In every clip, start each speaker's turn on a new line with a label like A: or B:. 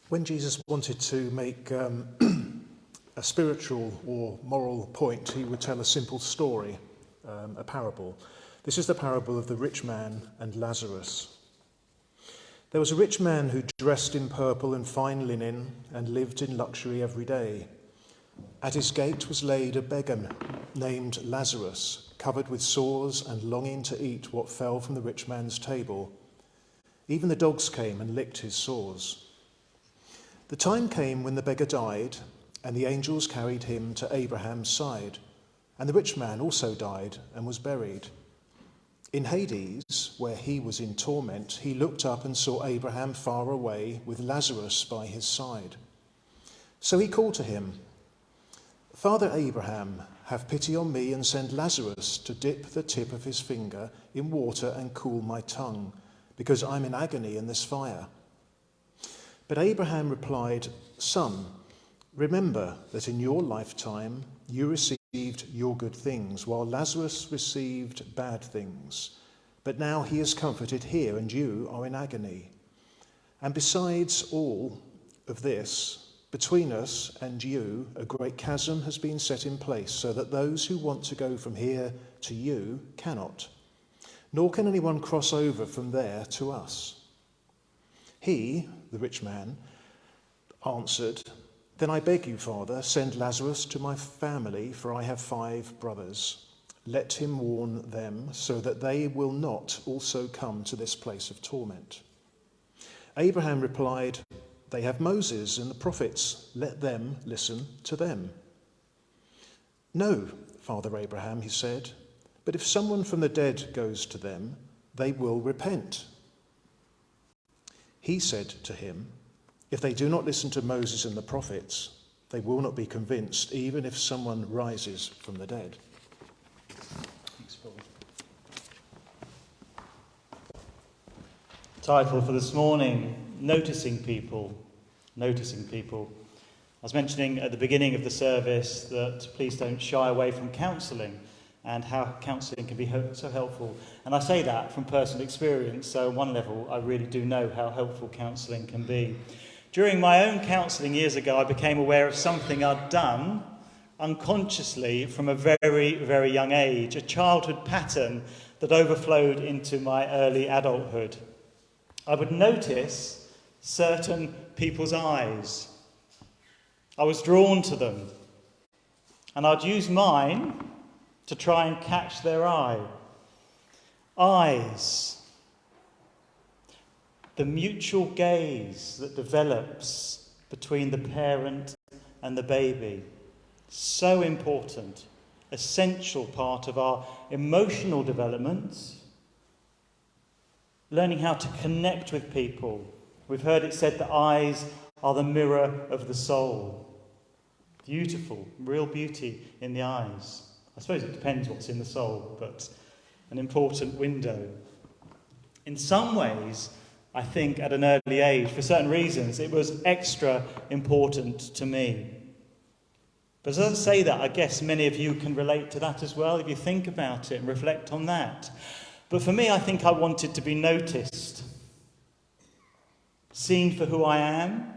A: When Jesus wanted to make a spiritual or moral point, he would tell a simple story, a parable. This is the parable of the rich man and Lazarus. There was a rich man who dressed in purple and fine linen and lived in luxury every day. At his gate was laid a beggar named Lazarus, covered with sores and longing to eat what fell from the rich man's table. Even the dogs came and licked his sores. The time came when the beggar died, and the angels carried him to Abraham's side. And the rich man also died and was buried. In Hades, where he was in torment, he looked up and saw Abraham far away with Lazarus by his side. So he called to him, "Father Abraham, have pity on me and send Lazarus to dip the tip of his finger in water and cool my tongue, because I'm in agony in this fire." But Abraham replied, "Son, remember that in your lifetime you received your good things, while Lazarus received bad things. But now he is comforted here, and you are in agony. And besides all of this, between us and you, a great chasm has been set in place, so that those who want to go from here to you cannot, nor can anyone cross over from there to us." He, the rich man, answered, "Then I beg you, Father, send Lazarus to my family, for I have 5 brothers. Let him warn them, so that they will not also come to this place of torment." Abraham replied, "They have Moses and the prophets. Let them listen to them." "No, Father Abraham," he said, "but if someone from the dead goes to them, they will repent." He said to him, "If they do not listen to Moses and the prophets, they will not be convinced, even if someone rises from the dead." Thanks, Paul.
B: Title for this morning, Noticing People. Noticing People. I was mentioning at the beginning of the service that please don't shy away from counselling and how counselling can be so helpful. And I say that from personal experience, so on one level I really do know how helpful counselling can be. During my own counselling years ago, I became aware of something I'd done unconsciously from a very, very young age, a childhood pattern that overflowed into my early adulthood. I would notice certain people's eyes. I was drawn to them, and I'd use mine to try and catch their eye. Eyes. The mutual gaze that develops between the parent and the baby. So important, essential part of our emotional development. Learning how to connect with people. We've heard it said that eyes are the mirror of the soul. Beautiful, real beauty in the eyes. I suppose it depends what's in the soul, but an important window. In some ways, I think at an early age, for certain reasons, it was extra important to me. But as I say that, I guess many of you can relate to that as well, if you think about it and reflect on that. But for me, I think I wanted to be noticed, seen for who I am.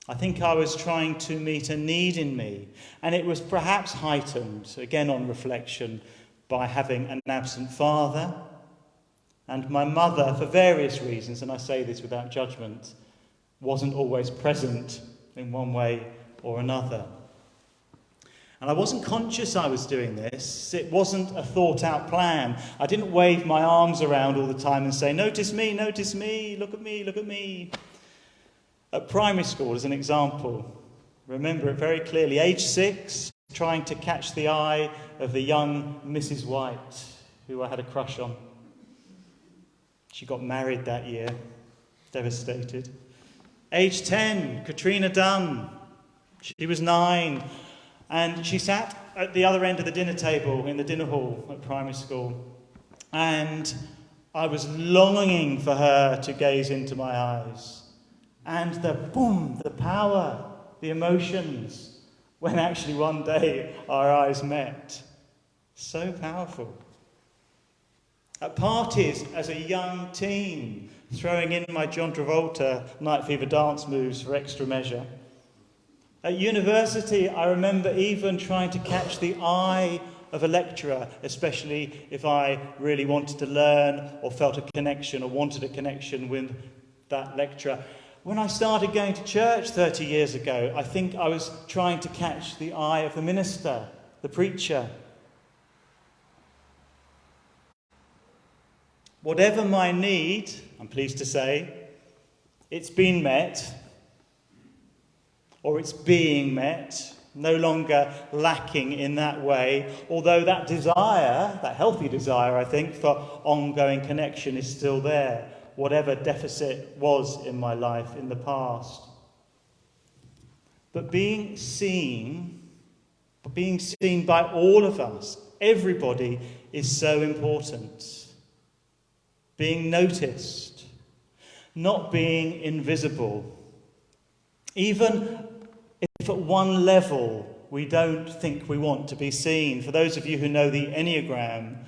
B: I think I was trying to meet a need in me, and it was perhaps heightened, again on reflection, by having an absent father, and my mother, for various reasons, and I say this without judgment, wasn't always present in one way or another. And I wasn't conscious I was doing this. It wasn't a thought-out plan. I didn't wave my arms around all the time and say, notice me, look at me, look at me. At primary school, as an example, remember it very clearly, age 6, trying to catch the eye of the young Mrs. White, who I had a crush on. She got married that year, devastated. Age 10, Katrina Dunn. She was 9, and she sat at the other end of the dinner table in the dinner hall at primary school, and I was longing for her to gaze into my eyes. And the power, the emotions, when actually one day our eyes met. So powerful. At parties as a young teen, throwing in my John Travolta Night Fever dance moves for extra measure. At university, I remember even trying to catch the eye of a lecturer, especially if I really wanted to learn or felt a connection or wanted a connection with that lecturer. When I started going to church 30 years ago, I think I was trying to catch the eye of the minister, the preacher. Whatever my need, I'm pleased to say, it's been met, or it's being met, no longer lacking in that way, although that desire, that healthy desire, I think, for ongoing connection is still there, whatever deficit was in my life in the past. But being seen by all of us, everybody, is so important. Being noticed, not being invisible. Even if at one level we don't think we want to be seen. For those of you who know the Enneagram,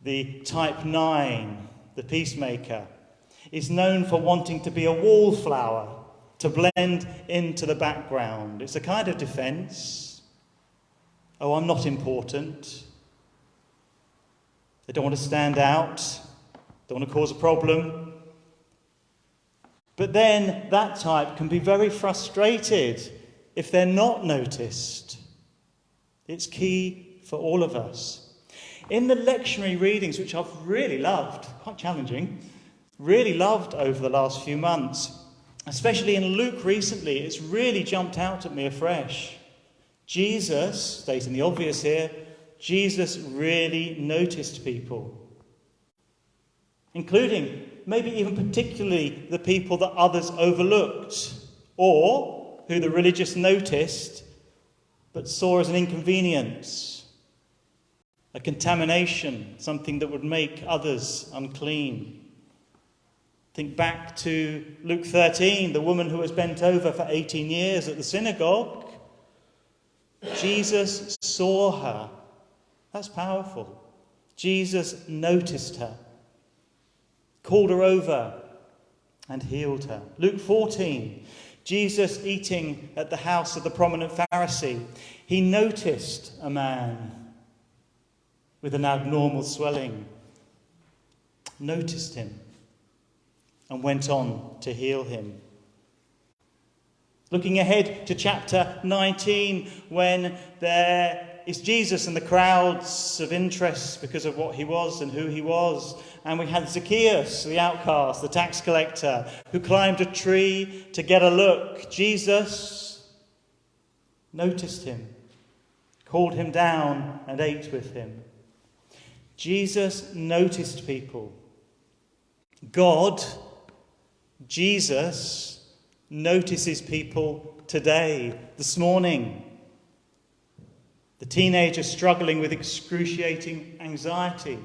B: the type 9, the peacemaker, is known for wanting to be a wallflower, to blend into the background. It's a kind of defense. Oh, I'm not important. They don't want to stand out. Don't want to cause a problem. But then that type can be very frustrated if they're not noticed. It's key for all of us. In the lectionary readings, which I've really loved, quite challenging, really loved over the last few months, especially in Luke recently, it's really jumped out at me afresh. Jesus, stating the obvious here, Jesus really noticed people, including maybe even particularly the people that others overlooked, or who the religious noticed but saw as an inconvenience, a contamination, something that would make others unclean. Think back to Luke 13, the woman who was bent over for 18 years at the synagogue. Jesus saw her. That's powerful. Jesus noticed her, called her over and healed her. Luke 14, Jesus eating at the house of the prominent Pharisee. He noticed a man with an abnormal swelling, noticed him, and went on to heal him. Looking ahead to chapter 19, when there is Jesus and the crowds of interest because of what he was and who he was. And we had Zacchaeus, the outcast, the tax collector, who climbed a tree to get a look. Jesus noticed him, called him down and ate with him. Jesus noticed people. God, Jesus, notices people today, this morning. The teenager struggling with excruciating anxiety,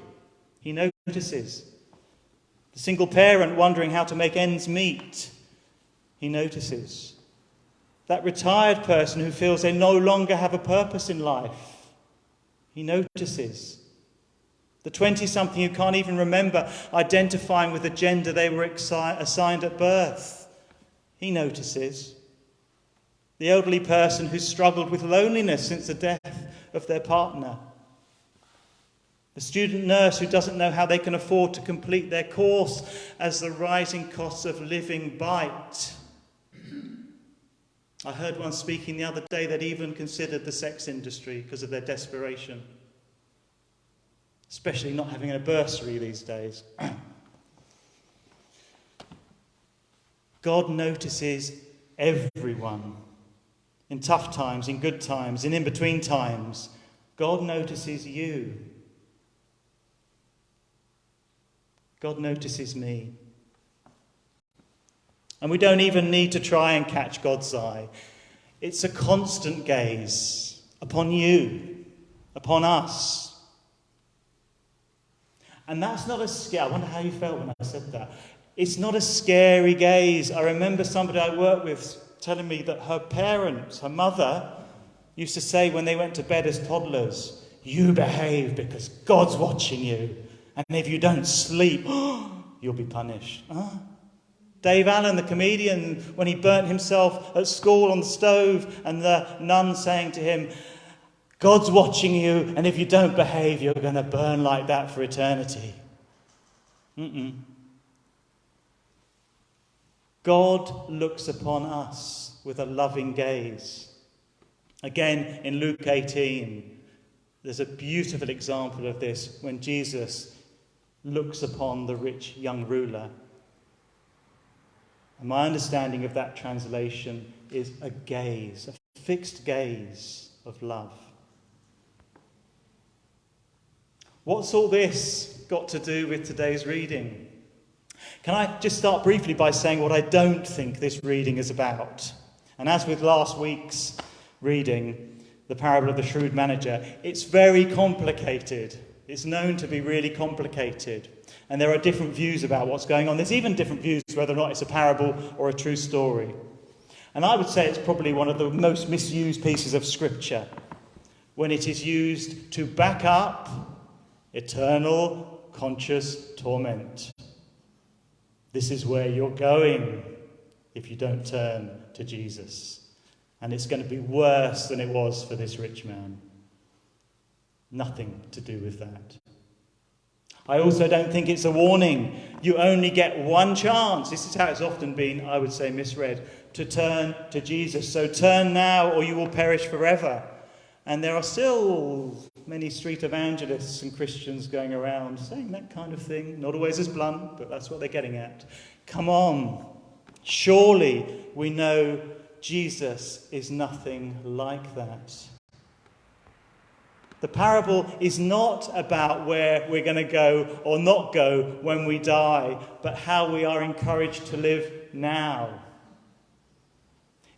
B: he notices. The single parent wondering how to make ends meet, he notices. That retired person who feels they no longer have a purpose in life, he notices. The 20-something who can't even remember identifying with the gender they were assigned at birth, he notices. The elderly person who struggled with loneliness since the death of their partner. The student nurse who doesn't know how they can afford to complete their course as the rising costs of living bite. I heard one speaking the other day that even considered the sex industry because of their desperation, especially not having a bursary these days. God notices everyone. In tough times, in good times, in between times. God notices you. God notices me. And we don't even need to try and catch God's eye. It's a constant gaze upon you, upon us. And that's not a scare. I wonder how you felt when I said that. It's not a scary gaze. I remember somebody I worked with telling me that her parents, her mother, used to say when they went to bed as toddlers, "You behave because God's watching you. And if you don't sleep, you'll be punished." Huh? Dave Allen, the comedian, when he burnt himself at school on the stove and the nun saying to him, God's watching you, and if you don't behave, you're going to burn like that for eternity. God looks upon us with a loving gaze. Again, in Luke 18, there's a beautiful example of this when Jesus looks upon the rich young ruler. And my understanding of that translation is a gaze, a fixed gaze of love. What's all this got to do with today's reading? Can I just start briefly by saying what I don't think this reading is about? And as with last week's reading, the parable of the shrewd manager, it's very complicated. It's known to be really complicated. And there are different views about what's going on. There's even different views whether or not it's a parable or a true story. And I would say it's probably one of the most misused pieces of scripture when it is used to back up eternal conscious torment. This is where you're going if you don't turn to Jesus. And it's going to be worse than it was for this rich man. Nothing to do with that. I also don't think it's a warning. You only get one chance. This is how it's often been, I would say, misread, to turn to Jesus. So turn now or you will perish forever. And there are still many street evangelists and Christians going around saying that kind of thing. Not always as blunt, but that's what they're getting at. Come on. Surely we know Jesus is nothing like that. The parable is not about where we're going to go or not go when we die, but how we are encouraged to live now.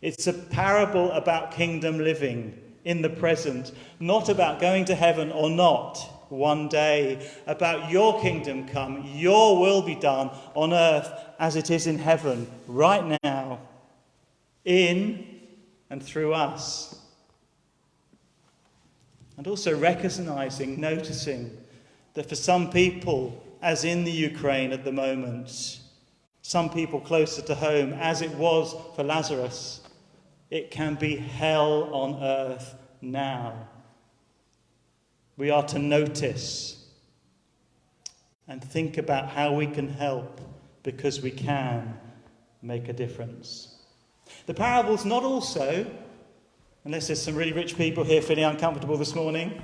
B: It's a parable about kingdom living in the present, not about going to heaven or not one day, about your kingdom come, your will be done on earth as it is in heaven right now, in and through us. And also noticing that for some people, as in the Ukraine at the moment, some people closer to home, as it was for Lazarus, it can be hell on earth now. We are to notice and think about how we can help, because we can make a difference. The parable's not also, unless there's some really rich people here feeling uncomfortable this morning,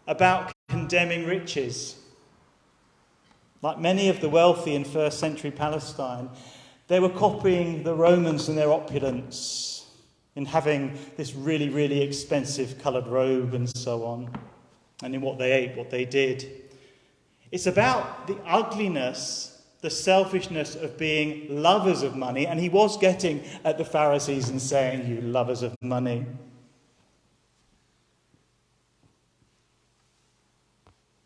B: about condemning riches. Like many of the wealthy in first century Palestine, they were copying the Romans in their opulence, in having this really, really expensive coloured robe and so on, and in what they ate, what they did. It's about the ugliness, the selfishness of being lovers of money, and he was getting at the Pharisees and saying, you lovers of money.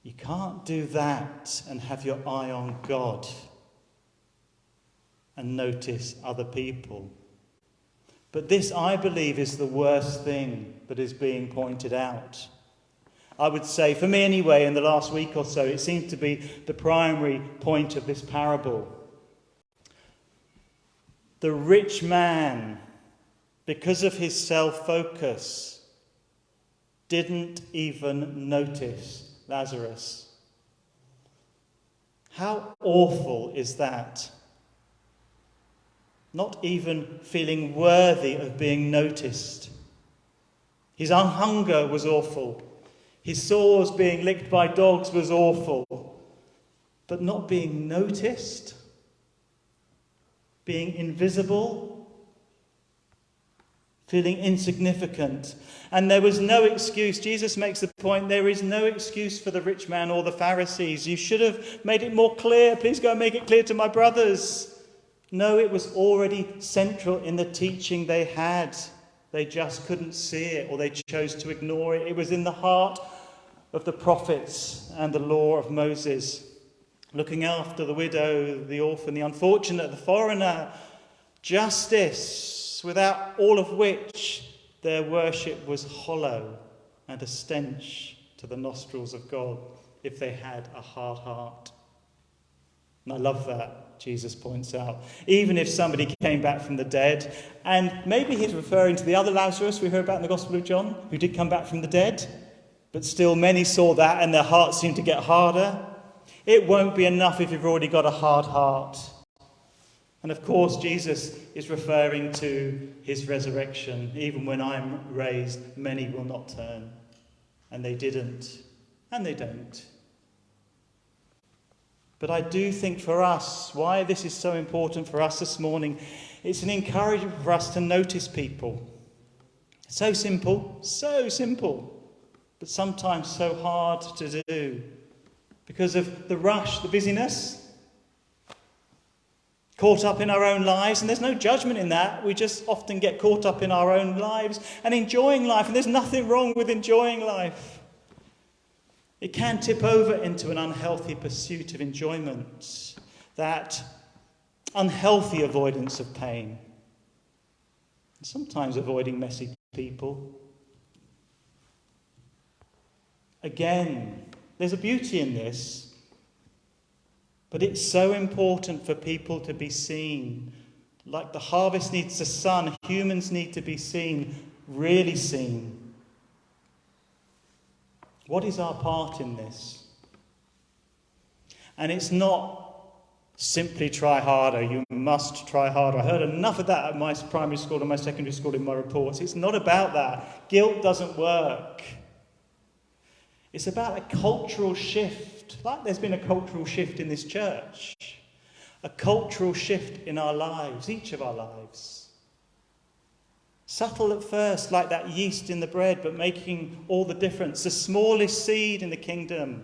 B: You can't do that and have your eye on God and notice other people. But this, I believe, is the worst thing that is being pointed out. I would say, for me anyway, in the last week or so, it seems to be the primary point of this parable. The rich man, because of his self-focus, didn't even notice Lazarus. How awful is that? Not even feeling worthy of being noticed. His hunger was awful. His sores being licked by dogs was awful. But not being noticed, being invisible, feeling insignificant. And there was no excuse. Jesus makes the point, there is no excuse for the rich man or the Pharisees. You should have made it more clear. Please go and make it clear to my brothers. No, it was already central in the teaching they had. They just couldn't see it, or they chose to ignore it. It was in the heart of the prophets and the law of Moses. Looking after the widow, the orphan, the unfortunate, the foreigner. Justice, without all of which their worship was hollow and a stench to the nostrils of God if they had a hard heart. And I love that, Jesus points out. Even if somebody came back from the dead, and maybe he's referring to the other Lazarus we heard about in the Gospel of John, who did come back from the dead, but still many saw that and their hearts seemed to get harder. It won't be enough if you've already got a hard heart. And of course, Jesus is referring to his resurrection. Even when I'm raised, many will not turn. And they didn't. And they don't. But I do think for us, why this is so important for us this morning, it's an encouragement for us to notice people. So simple, but sometimes so hard to do. Because of the rush, the busyness, caught up in our own lives, and there's no judgment in that. We just often get caught up in our own lives and enjoying life, and there's nothing wrong with enjoying life. It can tip over into an unhealthy pursuit of enjoyment, that unhealthy avoidance of pain, and sometimes avoiding messy people. Again, there's a beauty in this, but it's so important for people to be seen. Like the harvest needs the sun, humans need to be seen, really seen. What is our part in this? And it's not simply try harder, you must try harder. I heard enough of that at my primary school and my secondary school in my reports. It's not about that. Guilt doesn't work. It's about a cultural shift, like there's been a cultural shift in this church. A cultural shift in our lives, each of our lives. Subtle at first, like that yeast in the bread, but making all the difference. The smallest seed in the kingdom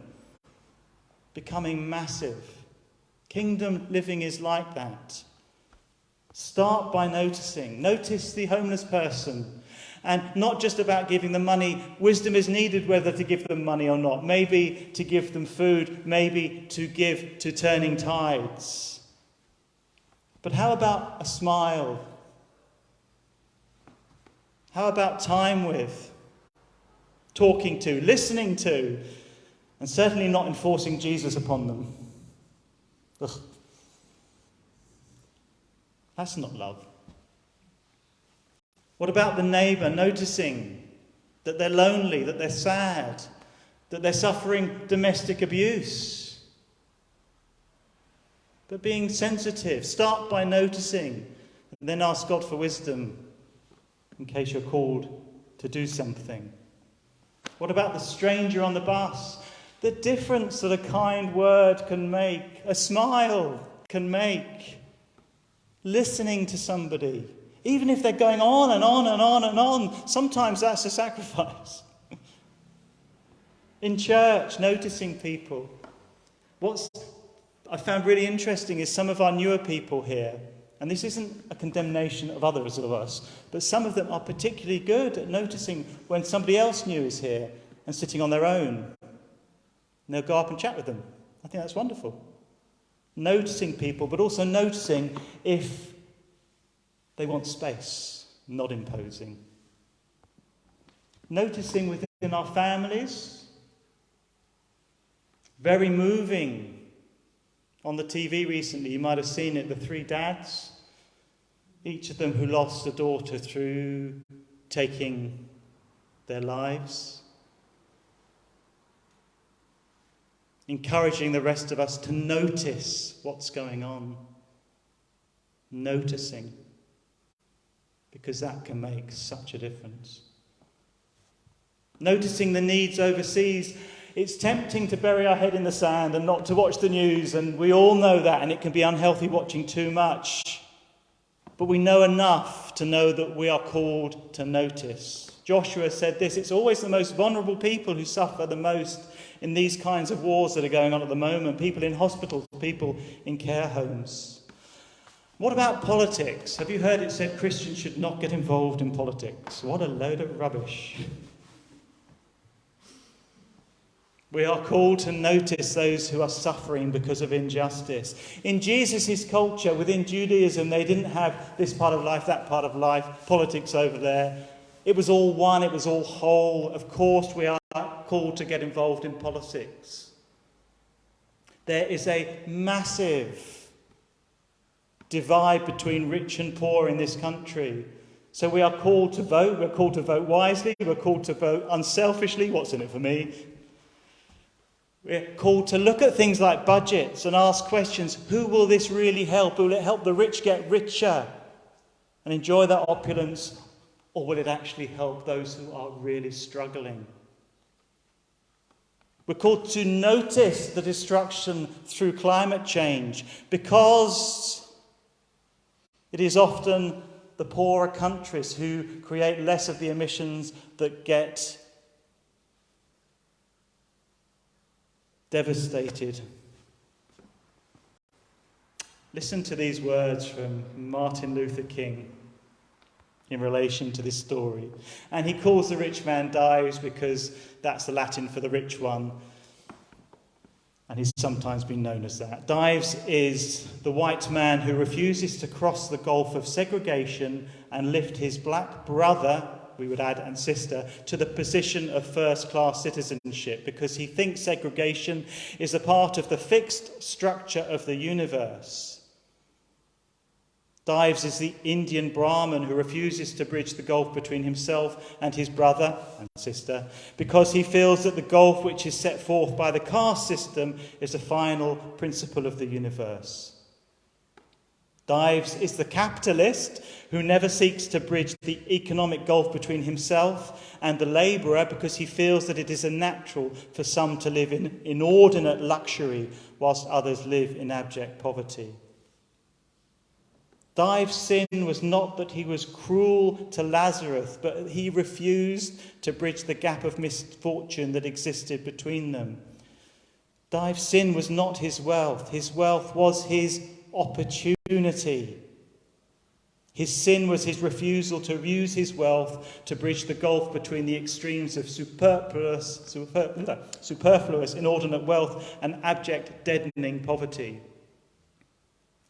B: becoming massive. Kingdom living is like that. Start by noticing. Notice the homeless person. And not just about giving them money. Wisdom is needed whether to give them money or not. Maybe to give them food. Maybe to give to turning tides. But how about a smile? How about time with, talking to, listening to, and certainly not enforcing Jesus upon them? Ugh. That's not love. What about the neighbour, noticing that they're lonely, that they're sad, that they're suffering domestic abuse? But being sensitive, start by noticing, and then ask God for wisdom in case you're called to do something. What about the stranger on the bus? The difference that a kind word can make, a smile can make. Listening to somebody, even if they're going on and on and on and on, sometimes that's a sacrifice. In church, noticing people. What I found really interesting is some of our newer people here, and this isn't a condemnation of others of us, but some of them are particularly good at noticing when somebody else new is here and sitting on their own. And they'll go up and chat with them. I think that's wonderful. Noticing people, but also noticing if they want space, not imposing. Noticing within our families. Very moving. On the TV recently, you might have seen it, the 3 dads, each of them who lost a daughter through taking their lives. Encouraging the rest of us to notice what's going on. Noticing. Because that can make such a difference. Noticing the needs overseas. It's tempting to bury our head in the sand and not to watch the news, and we all know that, and it can be unhealthy watching too much. But we know enough to know that we are called to notice. Joshua said this, it's always the most vulnerable people who suffer the most in these kinds of wars that are going on at the moment. People in hospitals, people in care homes. What about politics? Have you heard it said Christians should not get involved in politics? What a load of rubbish. We are called to notice those who are suffering because of injustice. In Jesus' culture, within Judaism, they didn't have this part of life, that part of life, politics over there. It was all one, it was all whole. Of course, we are called to get involved in politics. There is a massive divide between rich and poor in this country. So we are called to vote. We're called to vote wisely. We're called to vote unselfishly. What's in it for me? We're called to look at things like budgets and ask questions. Who will this really help? Will it help the rich get richer and enjoy that opulence? Or will it actually help those who are really struggling? We're called to notice the destruction through climate change, because it is often the poorer countries who create less of the emissions that get devastated. Listen to these words from Martin Luther King in relation to this story. And he calls the rich man Dives because that's the Latin for the rich one. And he's sometimes been known as that. Dives is the white man who refuses to cross the gulf of segregation and lift his black brother, we would add, and sister, to the position of first-class citizenship, because he thinks segregation is a part of the fixed structure of the universe. Dives is the Indian Brahmin who refuses to bridge the gulf between himself and his brother and sister, because he feels that the gulf which is set forth by the caste system is the final principle of the universe. Dives is the capitalist who never seeks to bridge the economic gulf between himself and the labourer, because he feels that it is unnatural for some to live in inordinate luxury whilst others live in abject poverty. Dives' sin was not that he was cruel to Lazarus, but he refused to bridge the gap of misfortune that existed between them. Dives' sin was not his wealth. His wealth was his opportunity. His sin was his refusal to use his wealth to bridge the gulf between the extremes of superfluous, inordinate wealth and abject, deadening poverty.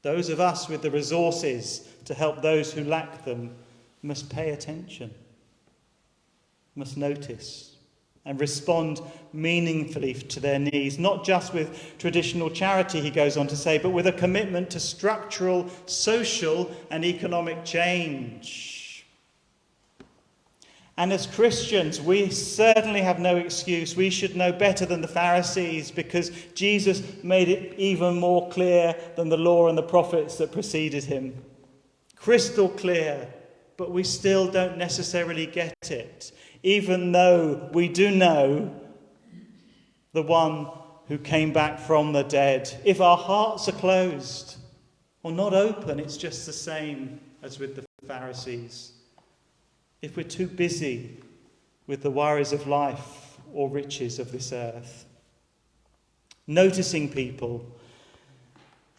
B: Those of us with the resources to help those who lack them must pay attention, must notice, and respond meaningfully to their needs, not just with traditional charity, he goes on to say, but with a commitment to structural, social, and economic change. And as Christians, we certainly have no excuse. We should know better than the Pharisees, because Jesus made it even more clear than the law and the prophets that preceded him. Crystal clear, but we still don't necessarily get it, even though we do know the one who came back from the dead. If our hearts are closed or not open, it's just the same as with the Pharisees. If we're too busy with the worries of life or riches of this earth. Noticing people.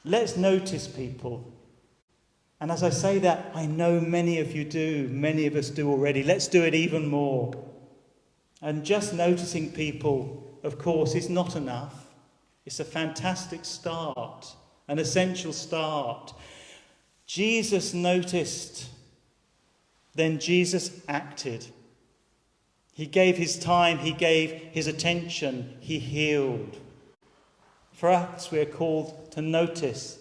B: Let's notice people. And as I say that, I know many of you do. Many of us do already. Let's do it even more. And just noticing people, of course, is not enough. It's a fantastic start, an essential start. Jesus noticed. Then Jesus acted. He gave his time, he gave his attention, he healed. For us, we are called to notice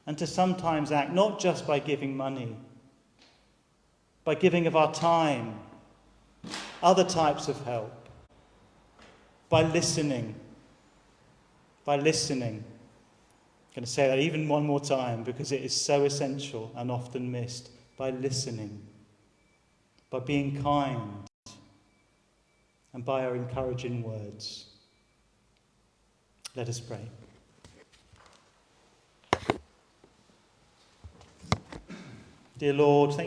B: and to sometimes act, not just by giving money, by giving of our time, other types of help, by listening. By listening. I'm going to say that even one more time because it is so essential and often missed. By listening. By being kind, and by our encouraging words. Let us pray. Dear Lord, thank